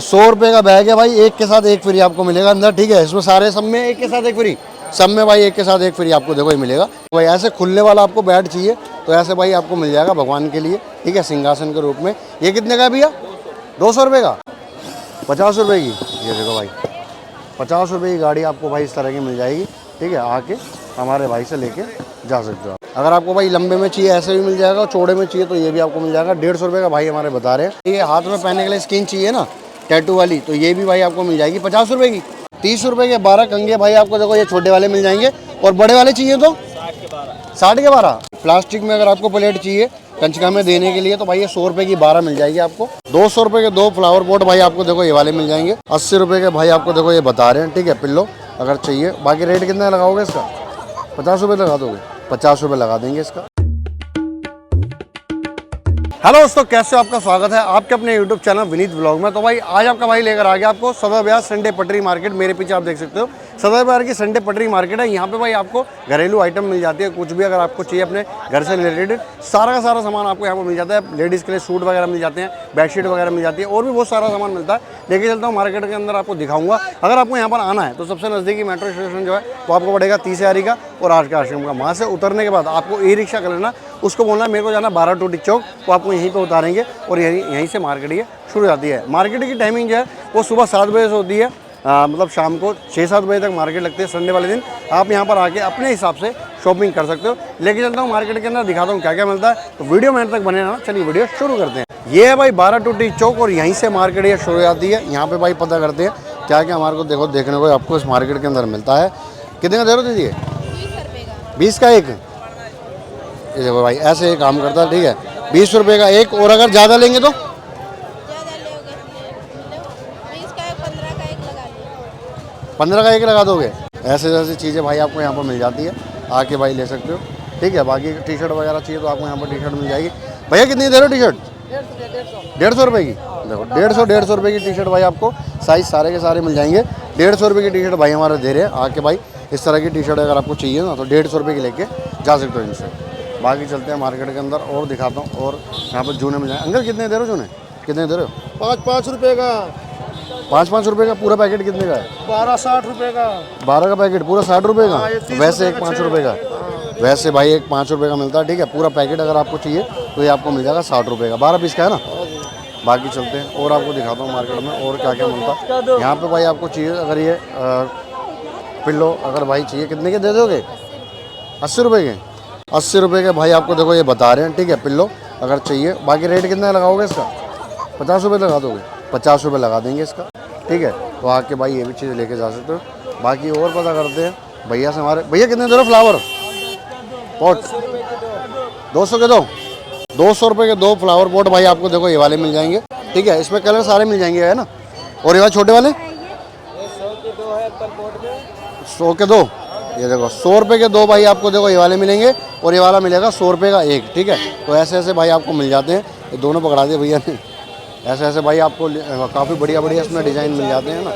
100 रुपये का बैग है भाई, एक के साथ एक फ्री आपको मिलेगा अंदर, ठीक है। इसमें सारे सब में एक के साथ एक फ्री, सब में भाई एक के साथ एक फ्री आपको देखो ये मिलेगा भाई। ऐसे खुलने वाला आपको बैट चाहिए तो ऐसे भाई आपको मिल जाएगा भगवान के लिए, ठीक है, सिंहासन के रूप में। ये कितने का है भैया? 200 रुपये का, 50 रुपये की। ये देखो भाई 50 रुपये की गाड़ी आपको भाई इस तरह की मिल जाएगी, ठीक है। आके हमारे भाई से लेके जा सकते हो आप। अगर आपको भाई लंबे में चाहिए ऐसे भी मिल जाएगा, चौड़े में चाहिए तो ये भी आपको मिल जाएगा। 150 रुपये का भाई हमारे बता रहे हैं। ये हाथ में पहनने के लिए स्किन चाहिए ना, टैटू वाली, तो ये भी भाई आपको मिल जाएगी 50 रुपये की। 30 रुपये के 12 कंगे भाई आपको देखो ये छोटे वाले मिल जाएंगे। और बड़े वाले चाहिए तो 60 के 12। प्लास्टिक में अगर आपको प्लेट चाहिए कंचका में देने के लिए तो भाई ये 100 रुपये की 12 मिल जाएगी आपको। 200 रुपये के 2 फ्लावर पॉट भाई आपको देखो ये वाले मिल जाएंगे। 80 रुपये के भाई आपको देखो ये बता रहे हैं, ठीक है, पिल्लो अगर चाहिए। बाकी रेट कितना लगाओगे इसका? 50 रुपये लगा दोगे? 50 रुपये लगा देंगे इसका। हेलो दोस्तों, कैसे हो? आपका स्वागत है आपके अपने YouTube चैनल विनीत ब्लॉग में। तो भाई आज आपका भाई लेकर आ गया आपको सदर बाजार संडे पटरी मार्केट। मेरे पीछे आप देख सकते हो सदर बाजार की संडे पटरी मार्केट है। यहाँ पे भाई आपको घरेलू आइटम मिल जाती है, कुछ भी अगर आपको चाहिए अपने घर से रिलेटेड सारा का सारा सामान आपको यहाँ पर मिल जाता है। लेडीज़ के लिए सूट वगैरह मिल जाते हैं, बेडशीट वगैरह मिल जाती है, और भी बहुत सारा सामान मिलता है। लेके चलता हूँ मार्केट के अंदर, आपको दिखाऊंगा। अगर आपको यहाँ पर आना है तो सबसे नज़दीकी मेट्रो स्टेशन जो है वो आपको पड़ेगा 30 यारी का और आज के आश्रम का। वहाँ से उतरने के बाद आपको ई रिक्शा कर लेना, उसको बोलना मेरे को जाना 12 टूटी चौक, वो आपको यहीं पे उतारेंगे और यहीं से मार्केट ये शुरू हो जाती है। मार्केट की टाइमिंग जो है वो सुबह 7 बजे से होती है, मतलब शाम को 6-7 बजे तक मार्केट लगती है संडे वाले दिन। आप यहाँ पर आके अपने हिसाब से शॉपिंग कर सकते हो। लेके चलता हूँ मार्केट के अंदर, दिखाता हूँ क्या क्या मिलता है। तो वीडियो में तक बने रहना। चलिए वीडियो शुरू करते हैं। ये है भाई 12 टूटी चौक और यहीं से मार्केट ये शुरू हो जाती है। यहाँ पे भाई पता करते हैं क्या क्या हमारे को देखो देखने को आपको इस मार्केट के अंदर मिलता है। कितने का दे रहे हो दीजिए? 20 का एक। ये देखो भाई ऐसे काम करता है, ठीक है, 20 रुपये का एक। और अगर ज़्यादा लेंगे तो 15 का एक लगा दोगे। ऐसे जैसी चीज़ें भाई आपको यहाँ पर मिल जाती है, आके भाई ले सकते हो, ठीक है। बाकी टी शर्ट वगैरह चाहिए तो आपको यहाँ पर टी शर्ट मिल जाएगी। भैया कितनी दे रहे हो टी शर्ट? 150 रुपये की। देखो 150 रुपये की टी शर्ट भाई आपको साइज़ सारे के सारे मिल जाएंगे। 150 रुपये की टी शर्ट भाई हमारे दे रहे हैं। आके भाई इस तरह की टी शर्ट अगर आपको चाहिए ना तो 150 रुपये की लेके जा सकते हो इनसे। बाकी चलते हैं मार्केट के अंदर और दिखाता हूँ। और यहाँ पर जूने मिल जाए। अंकल कितने दे रहे हो जूने? कितने दे रहे हो? 5-5 रुपये का। 5-5 रुपये का पूरा पैकेट कितने का है? 12-60 रुपये का। 12 का पैकेट पूरा 60 रुपये का। वैसे एक 5 रुपये का, वैसे भाई एक 5 रुपये का मिलता है, ठीक है। पूरा पैकेट अगर आपको चाहिए तो ये आपको मिल जाएगा 60 रुपये का। 12 पीस का है ना। बाकी चलते हैं और आपको दिखाता हूँ मार्केट में और क्या क्या मिलता है। यहाँ पे भाई आपको चाहिए अगर ये पिल्लो अगर भाई चाहिए कितने के दे दोगे? 80 रुपये के। 80 रुपये के भाई आपको देखो ये बता रहे हैं, ठीक है, पिल्लो अगर चाहिए। बाकी रेट कितना लगाओगे इसका? 50 रुपये लगा दोगे? 50 रुपये लगा देंगे इसका, ठीक है। तो आके भाई ये भी चीज़ लेके जा सकते हो। बाकी और पता करते हैं भैया से हमारे। भैया कितने दे रहे हो फ्लावर पॉट? 200 के दो। 200 रुपये के 2 फ्लावर पॉट भाई आपको देखो ये वाले मिल जाएंगे, ठीक है। इसमें कलर सारे मिल जाएंगे, है ना। और ये वाले छोटे वाले 100 के 2। ये देखो 100 रुपये के 2 भाई आपको देखो ये वाले मिलेंगे और ये वाला मिलेगा 100 रुपये का एक, ठीक है। तो ऐसे ऐसे भाई आपको मिल जाते हैं। ये दोनों पकड़ा दिए भैया ने। ऐसे ऐसे भाई आपको काफ़ी बढ़िया बढ़िया इसमें डिज़ाइन मिल जाते हैं ना।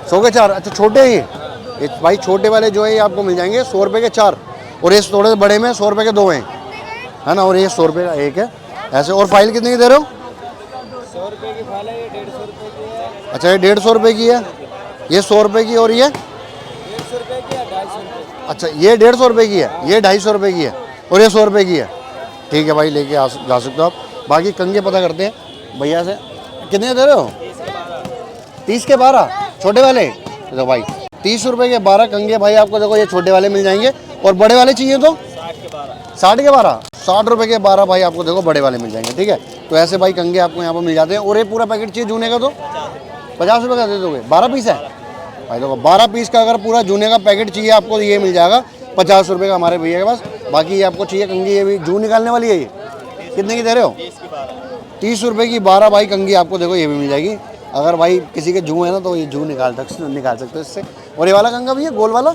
100 के 4। अच्छा छोटे हैं ये भाई, छोटे वाले जो है ये आपको मिल जाएंगे 100 रुपये के 4। और ये थोड़े बड़े में 100 रुपये के 2 हैं, है ना। और ये 100 रुपये का एक है ऐसे। और फाइल कितने की दे रहे हो? 100 रुपये की फाइल है, ये 150 रुपये की है। अच्छा ये 150 रुपये की है, ये 100 रुपये की। और ये 150 रुपये की है, 250 रुपये। अच्छा ये 150 रुपये की है, ये 250 रुपये की है और ये 100 रुपये की है, ठीक है भाई। लेके जा सकते हो आप। बाकी कंगे पता करते हैं भैया से। कितने दे रहे हो? 30 के 12 छोटे वाले। तो भाई 30 रुपये के 12 कंगे भाई आपको देखो ये छोटे वाले मिल जाएंगे। और बड़े वाले चाहिए तो 60 के 12। 60 रुपये के 12 भाई आपको देखो बड़े वाले मिल जाएंगे, ठीक है। तो ऐसे भाई कंगे आपको यहाँ पर मिल जाते हैं। और ये पूरा पैकेट चाहिए जूने का तो 50 रुपये का दे दोगे। 12 पीस है भाई। देखो 12 पीस का अगर पूरा जूने का पैकेट चाहिए आपको ये मिल जाएगा 50 रुपये का हमारे भैया के पास। बाकी ये आपको चाहिए कंगी, ये भी जू निकालने वाली है। ये कितने की दे रहे हो? 30 रुपये की 12 भाई कंगी आपको देखो ये भी मिल जाएगी। अगर भाई किसी के जू है ना तो ये जू निकाल सकते हो इससे। और ये वाला कंगा भैया गोल वाला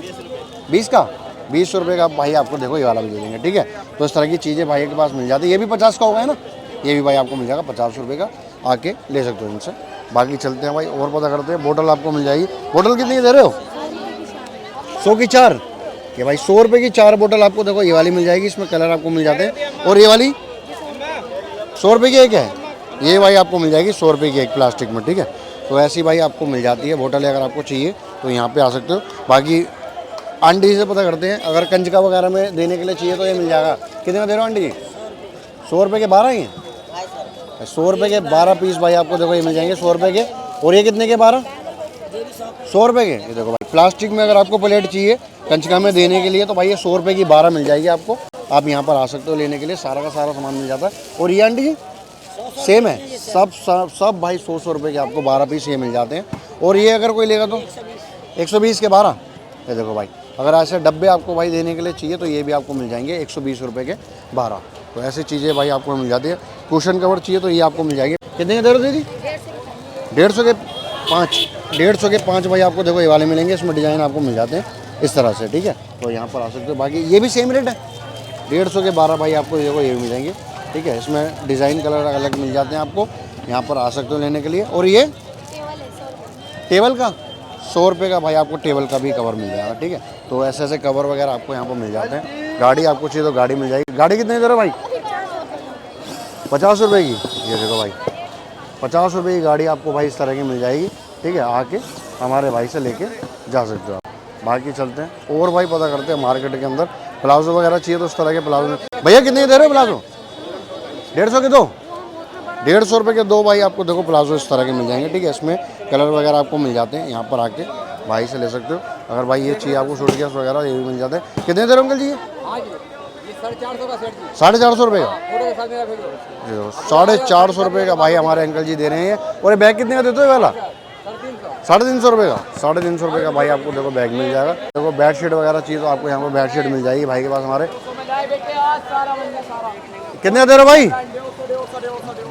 20 का। 20 रुपये का भाई आपको देखो ये वाला भी दे देंगे, ठीक है। तो इस तरह की चीज़ें भाई के पास मिल जाती है। ये भी 50 का होगा, है ना। ये भी भाई आपको मिल जाएगा 50 रुपये का, आके ले सकते हो इनसे। बाकी चलते हैं भाई और पता करते हैं। बोतल आपको मिल जाएगी। बोतल कितनी की दे रहे हो? 100 की 4। ये भाई 100 रुपये की 4 बोतल आपको देखो ये वाली मिल जाएगी। इसमें कलर आपको मिल जाते हैं। और ये वाली 100 रुपये की एक है, ये भाई आपको मिल जाएगी 100 रुपये की एक प्लास्टिक में, ठीक है। तो ऐसी भाई आपको मिल जाती है बोतल, अगर आपको चाहिए तो यहाँ पे आ सकते हो। बाकी आंटी से पता करते हैं, अगर कंजका वगैरह में देने के लिए चाहिए तो ये मिल जाएगा। कितने का दे रहे हो आंटी जी? 100 रुपये के 12 ही हैं। 100 रुपये के 12 पीस भाई आपको देखो ये मिल जाएंगे 100 रुपये के। और ये कितने के 12? 100 रुपये के। ये देखो भाई प्लास्टिक में अगर आपको प्लेट चाहिए कंचका में देने के लिए तो भाई ये 100 रुपये की 12 मिल जाएगी आपको। आप यहाँ पर आ सकते हो लेने के लिए, सारा का सारा सामान मिल जाता है। और ये आंटी जी सेम है, सब भाई 100 रुपये के आपको 12 पीस ये मिल जाते हैं। और ये अगर कोई लेगा तो 120 के 12। ये देखो भाई, अगर ऐसे डब्बे आपको भाई देने के लिए चाहिए तो ये भी आपको मिल जाएंगे 120 रुपये के 12। तो ऐसी चीज़ें भाई आपको मिल जाती है। कुशन कवर चाहिए तो ये आपको मिल जाएंगे। कितने के दे रहे हो दीदी? 150 के 5। 150 के 5 भाई आपको देखो ये वाले मिलेंगे। इसमें डिज़ाइन आपको मिल जाते हैं इस तरह से, ठीक है। तो यहाँ पर आ सकते हो। बाकी ये भी सेम रेट है, 150 के 12 भाई आपको देखो ये भी मिल जाएंगे, ठीक है। इसमें डिज़ाइन कलर अलग मिल जाते हैं आपको, यहाँ पर आ सकते हो लेने के लिए। और ये टेबल का 100 रुपये का भाई आपको टेबल का भी कवर मिल जाएगा, ठीक है। तो ऐसे ऐसे कवर वगैरह आपको यहाँ पर मिल जाते हैं। गाड़ी आपको चाहिए तो गाड़ी मिल जाएगी। गाड़ी कितने दे रहे हो भाई? 50 रुपये की। ये देखो भाई 50 रुपये की गाड़ी आपको भाई इस तरह की मिल जाएगी, ठीक है। आके हमारे भाई से लेके जा सकते हो आप। बाकी चलते हैं और भाई पता करते हैं मार्केट के अंदर प्लाजो वगैरह चाहिए तो इस तरह के प्लाजो। भैया कितने दे रहे हो प्लाजो? 150 के 2। 150 रुपये के 2 भाई आपको देखो प्लाजो इस तरह के मिल जाएंगे, ठीक है। इसमें कलर वगैरह आपको मिल जाते हैं, यहाँ पर आके भाई से ले सकते हो। अगर भाई ये चाहिए आपको सूट केस वगैरह ये भी मिल जाते हैं। कितने दे रहे हो अंकल जी? 450 रुपये का। 450 रुपये का भाई हमारे अंकल जी दे रहे हैं। और ये बैग कितने का देते हो वाला? 350 रुपये का। 350 रुपये का भाई आपको देखो बैग मिल जाएगा। देखो बेडशीट वगैरह चाहिए तो आपको यहाँ पर बेडशीट मिल जाएगी भाई के पास हमारे। कितने दे रहे हो भाई?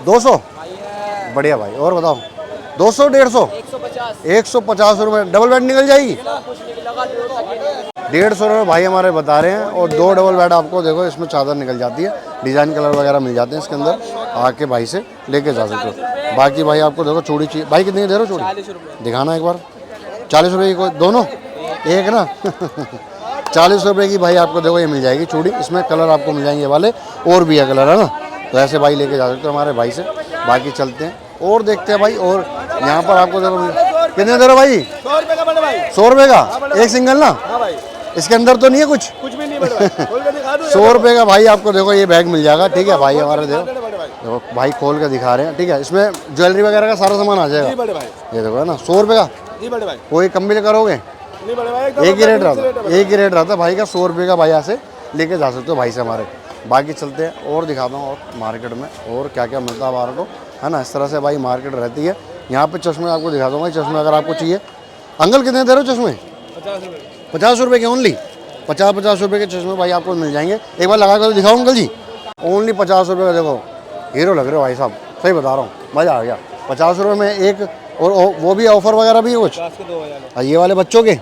200। बढ़िया भाई। और बताओ 200 150? 150 रुपये। डबल बेड निकल जाएगी? 150 रुपये भाई हमारे बता रहे हैं। और 2 डबल बेड आपको देखो इसमें चादर निकल जाती है, डिज़ाइन कलर वगैरह मिल जाते हैं इसके अंदर। आके भाई से लेके जा सकते हो। बाकी भाई आपको देखो चूड़ी चाहिए। भाई कितने दे रहे हो चूड़ी? 40 रुपये। दिखाना एक बार। 40 रुपये की कोई दोनों एक ना 40 रुपये की भाई आपको देखो ये मिल जाएगी चूड़ी। इसमें कलर आपको मिल जाएंगे वाले, और भी है कलर, है ना। तो ऐसे भाई लेके जा सकते हो हमारे भाई से। बाकी चलते हैं और देखते हैं भाई। और यहाँ पर आपको देखो कितने दे रहे हो भाई? 100 रुपये का बड़े भाई। 100 रुपये का एक सिंगल ना? हाँ भाई। इसके अंदर तो नहीं है कुछ? कुछ भी नहीं बड़े भाई। खोल के दिखा दो। 100 रुपये का भाई आपको देखो ये बैग मिल जाएगा, ठीक है भाई हमारे। देखो भाई खोल के दिखा रहे हैं, ठीक है। इसमें ज्वेलरी वगैरह का सारा सामान आ जाएगा। बड़े भाई ये देखो है ना 100 रुपये का। जी बड़े भाई। कोई कम भी करोगे? नहीं बड़े भाई, एक ही रेट रहता, एक ही रेट रहता भाई का। 100 रुपये का भाई यहाँ से लेके जा सकते हो भाई से हमारे। बाकी चलते हैं और दिखाता हूँ और मार्केट में और क्या क्या मिलता है हमारे को, है ना। इस तरह से भाई मार्केट रहती है। यहाँ पे चश्मे आपको दिखा दूँगा, चश्मे अगर आपको चाहिए। अंकल कितने दे रहे हो चश्मे? 50 रुपये। 50 रुपये के ओनली। 50 रुपये के चश्मे भाई आपको मिल जाएंगे। एक बार लगा कर दिखाओ अंकल जी। ओनली 50 रुपये का। देखो हीरो लग रहे हो भाई साहब, सही बता रहा हूँ, मज़ा आ गया। 50 रुपये में एक। और वो भी ऑफर वगैरह भी है कुछ? 50 के 2 हजार। ये वाले बच्चों के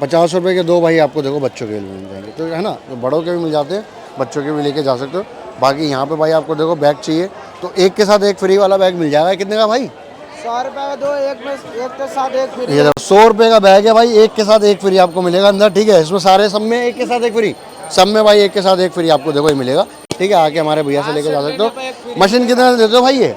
50 रुपये के 2 भाई आपको देखो बच्चों के लिए मिल जाएंगे, तो है ना। तो बड़ों के भी मिल जाते हैं, बच्चों के भी लेके जा सकते हो। बाकी यहाँ पे भाई आपको देखो बैग चाहिए तो एक के साथ एक फ्री वाला बैग मिल जाएगा। कितने का भाई? 100 रुपये का 2, एक के साथ एक फ्री। ये 100 रुपये का बैग है भाई, एक के साथ एक फ्री आपको मिलेगा अंदर, ठीक है। इसमें सारे सब में एक के साथ एक फ्री, सब में भाई एक के साथ एक फ्री आपको देखो ये मिलेगा, ठीक है। आके हमारे भैया से लेके जा सकते हो। मशीन कितने देते हो भाई? ये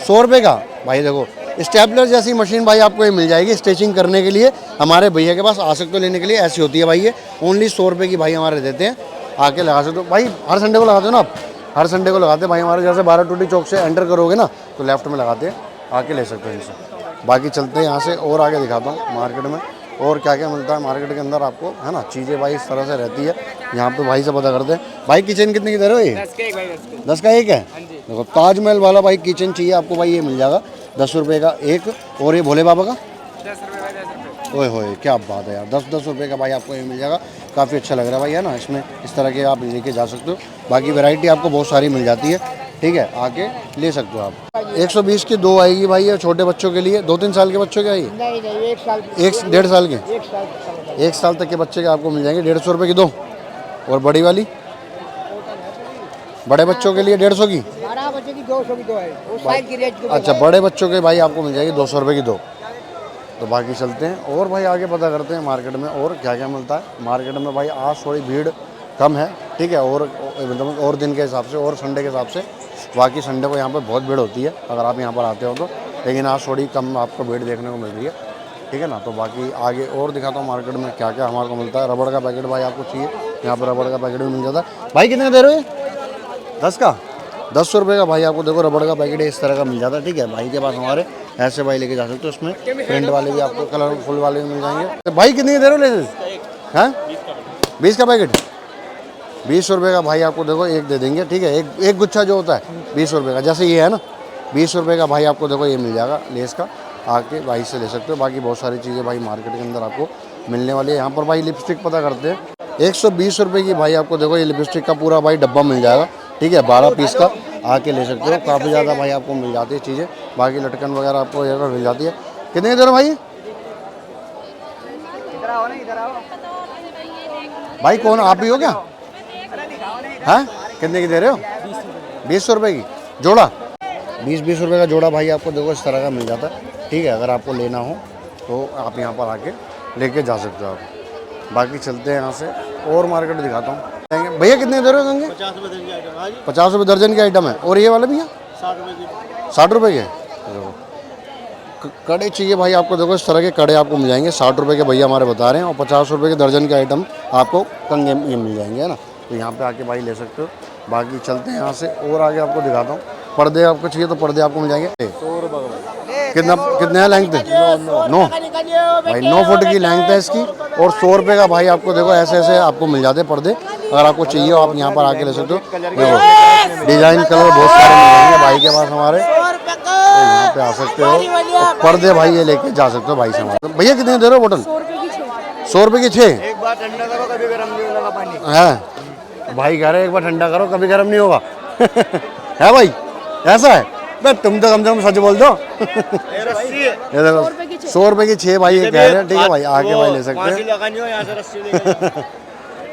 100 रुपये का भाई। देखो स्टेपलर जैसी मशीन भाई आपको ये मिल जाएगी स्टिचिंग करने के लिए। हमारे भैया के पास आ सकते हो लेने के लिए। ऐसी होती है भाई ये, ओनली 100 रुपये की भाई हमारे देते हैं। आके लगा सकते हो भाई। हर संडे को लगाते हो ना आप? हर संडे को लगाते हैं भाई हमारे। जैसे 12 टूटी चौक से एंटर करोगे ना तो लेफ्ट में लगाते हैं, आके ले सकते हो इनसे। बाकी चलते हैं यहाँ से और आगे दिखाता हूँ मार्केट में और क्या क्या मिलता है मार्केट के अंदर आपको, है ना। चीज़ें भाई इस तरह से रहती है। यहाँ पे भाई से पता करते हैं। भाई किचन कितने की दे रहे हो? ये 10 का एक है। देखो ताजमहल वाला भाई किचन चाहिए आपको भाई ये मिल जाएगा 10 रुपये का एक। और ये भोले बाबा का 10 रुपये भाई, 10 रुपये। ओए होए क्या बात है यार, 10 रुपये का भाई आपको ये मिल जाएगा। काफ़ी अच्छा लग रहा है भाई, है ना। इसमें इस तरह के आप लेके जा सकते हो। बाकी वैरायटी आपको बहुत सारी मिल जाती है, ठीक है। आके ले सकते हो आप। 120 की 2 आएगी भाई ये छोटे बच्चों के लिए। 2-3 साल के बच्चों के आइए? नहीं 1 साल। 1-1.5 साल के? 1 साल तक के बच्चे के आपको मिल जाएंगे 150 रुपये की 2। और बड़ी वाली बड़े बच्चों के लिए 150 की? 12 बच्चे की 200 की 2 है, उस साइड की रेंज की। अच्छा बड़े बच्चों के भाई आपको मिल जाएगी 200 रुपये की 2। तो बाकी चलते हैं और भाई आगे पता करते हैं मार्केट में और क्या क्या मिलता है। मार्केट में भाई आज थोड़ी भीड़ कम है, ठीक है। और मतलब और दिन के हिसाब से और संडे के हिसाब से। बाकी संडे को यहाँ पर बहुत भीड़ होती है अगर आप यहाँ पर आते हो तो। लेकिन आज थोड़ी कम आपको भीड़ देखने को मिल रही है, ठीक है ना। तो बाकी आगे और दिखाता हूँ मार्केट में क्या क्या हमारे को मिलता है। रबड़ का पैकेट भाई आपको चाहिए, यहाँ पर रबड़ का पैकेट भी मिल जाता है। भाई कितने दे रहे हो ये? 10 का, 10 रुपये का भाई आपको देखो रबड़ का पैकेट इस तरह का मिल जाता है, ठीक है। भाई के पास हमारे ऐसे भाई लेके जा सकते हो, उसमें प्रिंट वाले भी आपको कलरफुल वाले भी मिल जाएंगे। तो भाई कितने के दे रहे हो लेते हैं? 20 का पैकेट, 20 रुपये का भाई आपको देखो एक दे देंगे, ठीक है। एक गुच्छा जो होता है 20 रुपये का, जैसे ये है ना 20 रुपये का भाई आपको देखो ये मिल जाएगा लेस का, आके भाई से ले सकते हो। बाकी बहुत सारी चीज़ें भाई मार्केट के अंदर आपको मिलने वाली है। यहाँ पर भाई लिपस्टिक पता करते हैं, 120 रुपये की भाई आपको देखो ये लिपस्टिक का पूरा भाई डब्बा मिल जाएगा, ठीक है। 12 पीस का आके ले सकते हो। काफ़ी ज़्यादा भाई आपको मिल जाती है चीज़ें। बाकी लटकन वगैरह आपको यहाँ पर मिल जाती है। कितने की दे रहे हो भाई? भाई कौन आप ही हो क्या? हैं कितने की दे रहे हो? 20 रुपये की जोड़ा, 20 रुपये का जोड़ा भाई आपको देखो इस तरह का मिल जाता है, ठीक है। अगर आपको लेना हो तो आप यहाँ पर आके लेके जा सकते हो आप। बाकी चलते हैं यहाँ से और मार्केट दिखाता हूँ। भैया कितने दे रहे हो गंगे? 50 रुपये दर्जन की आइटम है। और ये वाला भैया 60 रुपये के। कड़े चाहिए भाई आपको देखो इस तरह के कड़े आपको मिल जाएंगे, 60 रुपये के भैया हमारे बता रहे हैं। और 50 रुपये के दर्जन के आइटम आपको कंगे ये मिल जाएंगे, है ना। तो यहाँ पे आके भाई ले सकते हो। बाकी चलते हैं यहाँ से और आगे आपको दिखाता हूँ। पर्दे आपको चाहिए तो पर्दे आपको मिल जाएंगे। 100 रुपये कितना, कितने लेंथ है? 9 भाई 9 फुट की लेंथ है इसकी। और 100 रुपये का भाई आपको देखो ऐसे ऐसे आपको मिल जाते हैं पर्दे। अगर आपको चाहिए हो आप यहाँ पर आके ले सकते हो। देखो डिजाइन कलर बहुत सारे मिल जाएंगे भाई के पास हमारे, तो यहाँ पे आ सकते हो। और पर्दे भाई ये लेके जा सकते हो भाई से हमारे। भैया कितने दे रहे हो बोतल? 100 रुपये की 6। एक बार ठंडा करो कभी गर्म नहीं होगा पानी। है भाई कह रहे एक बार ठंडा करो कभी गर्म नहीं होगा। है भाई ऐसा है? भाई तुम तो कम से कम सच बोल दो। ये देखो 100 रुपये की 6 भाई ये कह रहे हैं, ठीक है भाई आके भाई ले सकते हैं।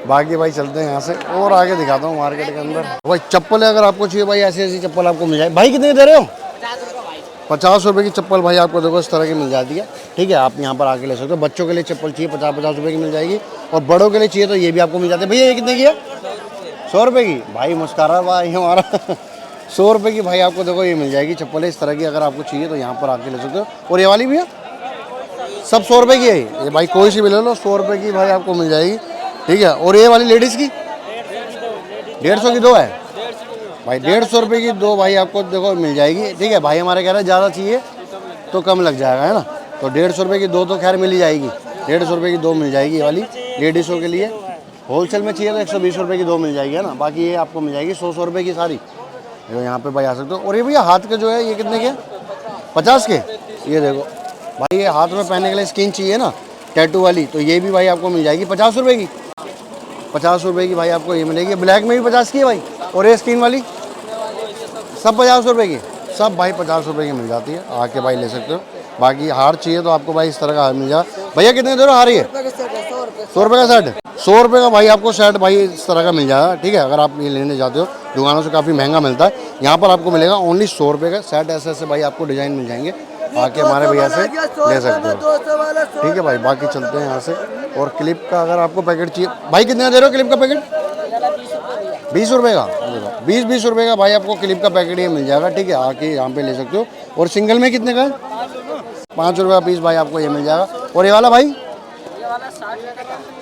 बाकी भाई चलते हैं यहाँ से और आगे दिखाता हूँ मार्केट के अंदर। भाई चप्पल अगर आपको चाहिए भाई ऐसी ऐसी चप्पल आपको मिल जाए। भाई कितने दे रहे हो? 50 रुपये की चप्पल भाई आपको देखो इस तरह की मिल जाती है, ठीक है। आप यहाँ पर आके ले सकते हो। बच्चों के लिए चप्पल चाहिए 50 रुपये की मिल जाएगी। और बड़ों के लिए चाहिए तो ये भी आपको मिल जाते हैं। भैया ये कितने की है? 100 रुपये की। भाई मुस्कुरा भाई हमारा। 100 रुपये की भाई आपको देखो ये मिल जाएगी चप्पल इस तरह की। अगर आपको चाहिए तो यहाँ पर आके ले सकते हो। और ये वाली भी है सब 100 रुपये की है ये भाई, कोई सी भी ले लो 100 रुपये की भाई आपको मिल जाएगी, ठीक है। और ये वाली लेडीज़ की 150 की 2 है भाई, 150 रुपये की 2 भाई आपको देखो मिल जाएगी, ठीक है। भाई हमारे कह रहे हैं ज़्यादा चाहिए तो कम लग जाएगा, है ना। तो 150 रुपये की 2 तो खैर मिल ही जाएगी। 150 रुपये की 2 मिल जाएगी ये वाली लेडीज़ों के लिए। होलसेल में चाहिए तो 120 रुपये की 2 मिल जाएगी, है ना। बाकी ये आपको मिल जाएगी 100 रुपये की सारी। देखो यहाँ पे भाई आ सकते हो। और ये भैया हाथ के जो है ये कितने के? 50 के। ये देखो भाई ये हाथ में पहनने के लिए स्किन चाहिए ना टैटू वाली, तो ये भी भाई आपको मिल जाएगी 50 रुपये की। 50 रुपये की भाई आपको ये मिलेगी। ब्लैक में भी 50 की है भाई। और ये स्किन वाली सब 50 रुपये की, सब भाई 50 रुपये की मिल जाती है। आके भाई ले सकते हो। बाकी हार चाहिए तो आपको भाई इस तरह का हार मिल जाएगा। भैया कितने दे रहे हो हार? ये 100 रुपये का सेट। 100 रुपये का भाई आपको सेट भाई इस तरह का मिल जाएगा, ठीक है। अगर आप ये लेने जाते हो दुकानों से काफ़ी महंगा मिलता है, यहाँ पर आपको मिलेगा ओनली 100 रुपये का सेट। ऐसे ऐसे भाई आपको डिज़ाइन मिल जाएंगे, आके हमारे भैया से ले सकते हो, ठीक है भाई। बाकी चलते हैं यहाँ से। और क्लिप का अगर आपको पैकेट चाहिए भाई कितने दे रहे हो क्लिप का पैकेट? 20 रुपये का। 20 रुपये का भाई आपको क्लिप का पैकेट ये मिल जाएगा, ठीक है। आके यहाँ पे ले सकते हो। और सिंगल में कितने का है? 5 रुपये का पीस भाई आपको ये मिल जाएगा। और ये वाला भाई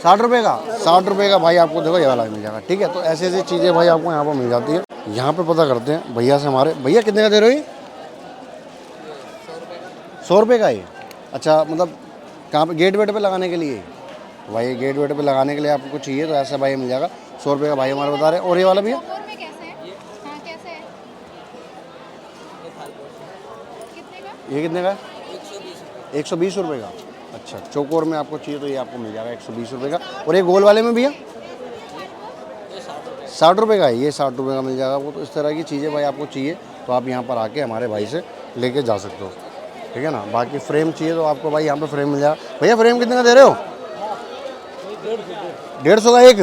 60 रुपये का। 60 रुपये का भाई आपको देखो ये वाला मिल जाएगा, ठीक है। तो ऐसी ऐसी चीज़ें भाई आपको यहाँ पर मिल जाती है। यहाँ पे पता करते हैं भैया से हमारे। भैया कितने का दे रहे हो ये? 100 रुपये का ये। अच्छा मतलब कहाँ पे? गेट वेट पे लगाने के लिए भाई, गेट वेट पे लगाने के लिए आपको चाहिए तो ऐसा भाई मिल जाएगा 100 रुपये का भाई हमारे बता रहे हैं। और ये वाला भैया ये कितने का है? 120 रुपये का। अच्छा चौकोर में आपको चाहिए तो ये आपको मिल जाएगा 120 रुपये का। और ये गोल वाले में भैया 60 रुपये का है। ये 60 रुपये का मिल जाएगा आपको। तो इस तरह की चीज़ें भाई आपको चाहिए तो आप यहाँ पर आके हमारे भाई से लेके जा सकते हो, ठीक है ना। बाकी फ्रेम चाहिए तो आपको भाई यहाँ पे फ्रेम मिल जाएगा। भैया फ्रेम कितने का दे रहे हो? 150 का एक।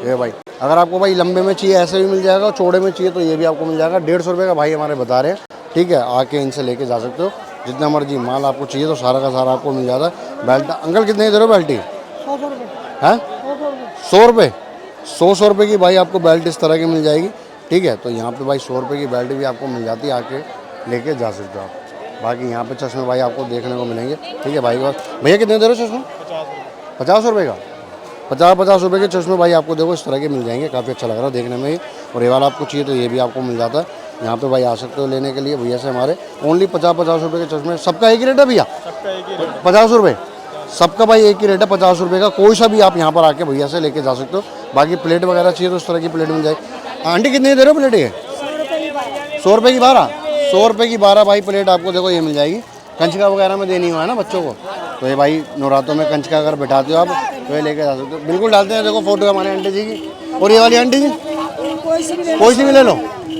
ये भाई अगर आपको भाई लंबे में चाहिए ऐसे भी मिल जाएगा, और चौड़े में चाहिए तो ये भी आपको मिल जाएगा। 150 रुपये का भाई हमारे बता रहे हैं, ठीक है। आके इनसे लेके जा सकते हो। जितना मर्जी माल आपको चाहिए तो सारा का सारा आपको मिल जाता है। बेल्ट अंकल कितने की दे रहे हो बेल्ट? 100 रुपये है। 100 रुपये। 100 रुपये की भाई आपको बेल्ट इस तरह की मिल जाएगी, ठीक है। तो यहाँ पे भाई 100 रुपये की बेल्ट भी आपको मिल जाती है, आके लेके जा सकते हो आप। बाकी यहाँ पे चश्मे भाई आपको देखने को मिलेंगे, ठीक है भाई के पास। भैया कितने दे रहे हो चश्मे? 50 रुपये का। 50 रुपये के चश्मे भाई आपको देखो इस तरह के मिल जाएंगे, काफ़ी अच्छा लग रहा है देखने में ही। और ये वाला आपको चाहिए तो ये भी आपको मिल जाता है, यहाँ पे भाई आ सकते हो लेने के लिए भैया से हमारे। ओनली 50 रुपये के चश्मे, सबका एक ही रेट है भैया? 50 रुपये सबका भाई एक ही रेट है, 50 रुपये का। कोई सा भी आप यहाँ पर आके भैया से लेके जा सकते हो। बाकी प्लेट वगैरह चाहिए तो उस तरह की प्लेट मिल जाएगी। आंटी कितनी दे रहे हो प्लेट ये? 100 रुपये की 12। 100 रुपये की 12 भाई प्लेट आपको देखो ये मिल जाएगी। कंचका वगैरह में देनी हुआ है ना बच्चों को, तो ये भाई नवरात्रों में कंचका अगर बैठाते हो आप तो ये लेके जा सकते हो। बिल्कुल डालते हैं, देखो फोटो हमारे आंटी जी की। और ये वाली आंटी जी कोई सी भी ले लो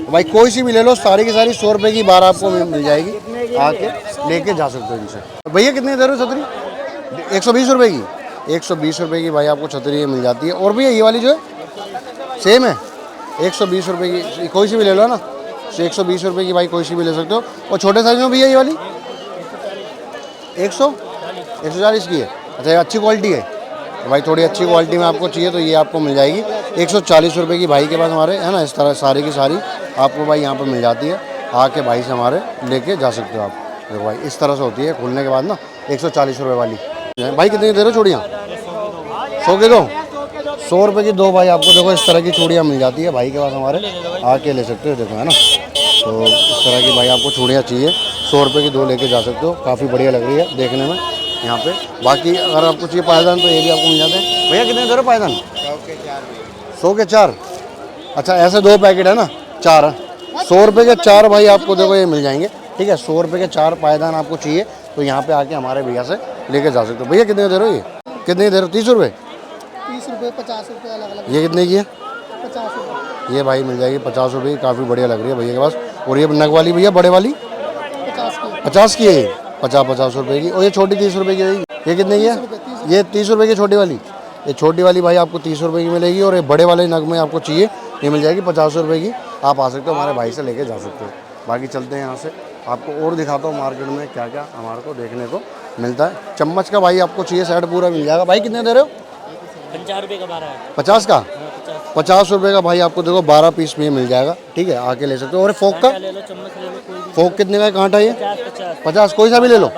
भाई, कोई सी भी ले लो, सारी की सारी 100 रुपये की 12 आपको मिल जाएगी, आके लेके जा सकते हो इनसे। भैया कितने दे रहे हो छतरी? 120 रुपये की। 120 रुपये की भाई आपको छतरी मिल जाती है। और भैया ये वाली जो है सेम है, 120 रुपये की, कोई सी भी ले लो ना, 120 रुपये की भाई कोई सी भी ले सकते हो। और छोटे साइज में भैया ये वाली 140 की है। अच्छा ये अच्छी क्वालिटी है तो भाई, थोड़ी अच्छी क्वालिटी में आपको चाहिए तो ये आपको मिल जाएगी 140 रुपये की भाई के पास हमारे, है ना। इस तरह सारी की सारी आपको भाई यहाँ पर मिल जाती है, आके भाई से हमारे लेके जा सकते हो आप। देखो भाई इस तरह से होती है खुलने के बाद ना, 140 रुपये वाली। भाई कितने की दे रहे हो चूड़ियाँ? 100 के दो? 100 रुपये की 2 भाई आपको देखो इस तरह की चूड़ियाँ मिल जाती है भाई के पास हमारे, आके ले सकते हो। देखो है ना, तो इस तरह की भाई आपको चूड़ियाँ चाहिए 100 रुपये की 2 लेके जा सकते हो। काफ़ी बढ़िया लग रही है देखने में यहाँ पे। बाकी अगर आपको चाहिए पायदान तो ये भी आपको मिल जाते हैं। भैया कितने दे रहे हो पायदान? 100 के 4। अच्छा ऐसे 2 पैकेट है ना, 4 है। 100 रुपये के 4 भाई आपको देखो ये मिल जाएंगे, ठीक है। 100 रुपये के 4 पायदान आपको चाहिए तो यहाँ पे आके हमारे भैया से लेके जा सकते हो। भैया कितने दे रहे हो ये? कितने दे रहे हो? 30 रुपये? 30 रुपये 50 रुपये अलग अलग। ये कितने की है? 50 रुपये। ये भाई मिल जाएगी 50 रुपये की, काफ़ी बढ़िया लग रही है भैया के पास। और ये नग वाली भैया बड़े वाली 50 की है ये, 50 रुपये की। और ये छोटी 30 रुपये की है, ये कितने की है? ये 30 रुपये की छोटी वाली। ये छोटी वाली भाई आपको 30 रुपये की मिलेगी। और ये बड़े वाले नग में आपको चाहिए ये मिल जाएगी 50 रुपये की। आप आ सकते हो हमारे भाई से लेके जा सकते हो। बाकी चलते हैं यहाँ से, आपको और दिखाता हूँ मार्केट में क्या क्या हमारे को देखने को मिलता है। चम्मच का भाई आपको चाहिए सेट पूरा मिल जाएगा। भाई कितने दे रहे हो? 50 रुपये का 12 है। 50 का? 50 रुपये का भाई आपको देखो 12 पीस में मिल जाएगा, ठीक है, आके ले सकते हो। और फोक का? ले लो, चम्मच ले लो, कोई भी। फोक कितने का है? कांटा ये 50, कोई सा भी ले लो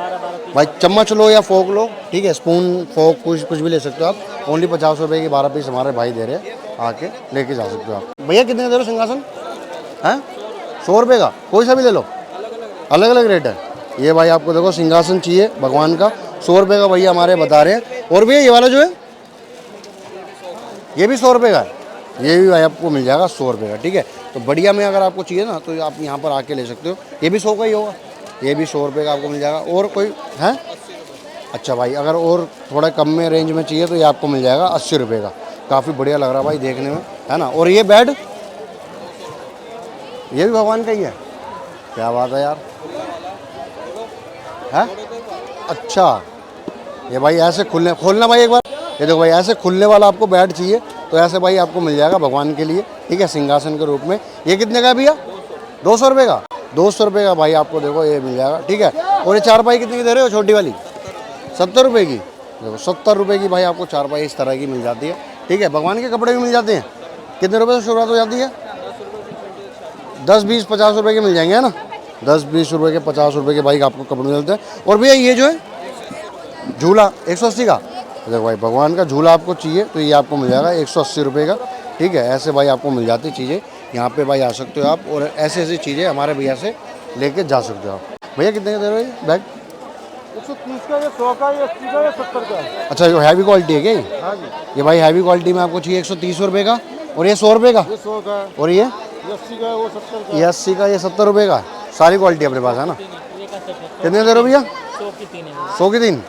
भाई, चम्मच लो या फोक लो, ठीक है। स्पून फोक कुछ भी ले सकते हो आप। ओनली 50 रुपये की 12 पीस हमारे भाई दे रहे हैं, आके लेके जा सकते हो आप। भैया कितने दे रहे हो सिंहासन? हैं 100 रुपये का, कोई सा भी ले लो, अलग अलग रेट है। ये भाई आपको देखो सिंहासन चाहिए भगवान का, 100 रुपये का भैया हमारे बता रहे हैं। और भैया ये वाला जो है ये भी 100 रुपये का है, ये भी भाई आपको मिल जाएगा 100 रुपये का, ठीक है। तो बढ़िया में अगर आपको चाहिए ना तो आप यहाँ पर आके ले सकते हो। ये भी 100 का ही होगा, ये भी 100 रुपये का आपको मिल जाएगा। और कोई है? अच्छा भाई अगर और थोड़ा कम में रेंज में चाहिए तो ये आपको मिल जाएगा 80 रुपये का। काफ़ी बढ़िया लग रहा है भाई देखने में, है ना। और ये बेड ये भी भगवान का ही है, क्या बात है यार, है? अच्छा ये भाई ऐसे खोलना भाई एक बार, ये देखो भाई ऐसे खुलने वाला आपको बेड चाहिए तो ऐसे भाई आपको मिल जाएगा भगवान के लिए, ठीक है, सिंहासन के रूप में। ये कितने का है भैया? 200 रुपये का। 200 रुपये का भाई आपको देखो ये मिल जाएगा, ठीक है। और ये चारपाई कितने की दे रहे हो छोटी वाली? 70 रुपये की। देखो 70 रुपये की भाई आपको चारपाई इस तरह की मिल जाती है, ठीक है। भगवान के कपड़े भी मिल जाते हैं। कितने रुपये से शुरुआत हो जाती है? 10, 20, 50 रुपये के मिल जाएंगे, है ना। 10, 20 रुपये के, 50 रुपये के भाई आपको कपड़े मिलते हैं। और भैया ये जो है झूला 180 का, देखो भाई भगवान का झूला आपको चाहिए तो ये आपको मिल जाएगा 180 रुपये का, ठीक है। ऐसे भाई आपको मिल जाती चीज़ें, यहाँ पे भाई आ सकते हो आप और ऐसे ऐसी चीज़ें हमारे भैया से लेके जा सकते हो आप। भैया कितने का दे रहे हो बैग? 130 का, ये 100 का, ये 80 का, ये 70 का। अच्छा जो हैवी क्वालिटी है क्या ये? हाँ जी, ये भाई हैवी क्वालिटी में आपको चाहिए 130 रुपये का। और ये 100 रुपये का। ये 100 का, और ये 80 का, वो 70 का। ये 80 का, ये 70 रुपये का। सारी क्वालिटी अपने पास है ना। कितने दे रहे हो भैया? 100 की 3 है। 100 की 3,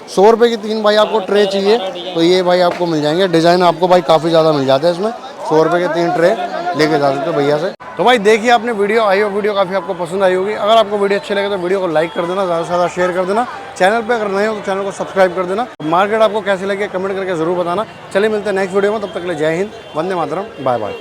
100 रुपये की 3 भाई आपको ट्रे चाहिए तो ये भाई आपको मिल जाएंगे। डिज़ाइन आपको भाई काफ़ी ज़्यादा मिल जाते हैं इसमें। 100 रुपये के 3 ट्रे लेके जा सकते हो भैया से। तो भाई देखिए आपने वीडियो आई हो, वीडियो काफ़ी आपको पसंद आई होगी। अगर आपको वीडियो अच्छी लगे तो वीडियो को लाइक कर देना, ज़्यादा से ज़्यादा शेयर कर देना। चैनल पे अगर नए हो तो चैनल को सब्सक्राइब कर देना। मार्केट आपको कैसी लगी कमेंट करके ज़रूर बताना। चलिए मिलते हैं नेक्स्ट वीडियो में, तब तक के लिए जय हिंद, वंदे मातरम, बाय बाय।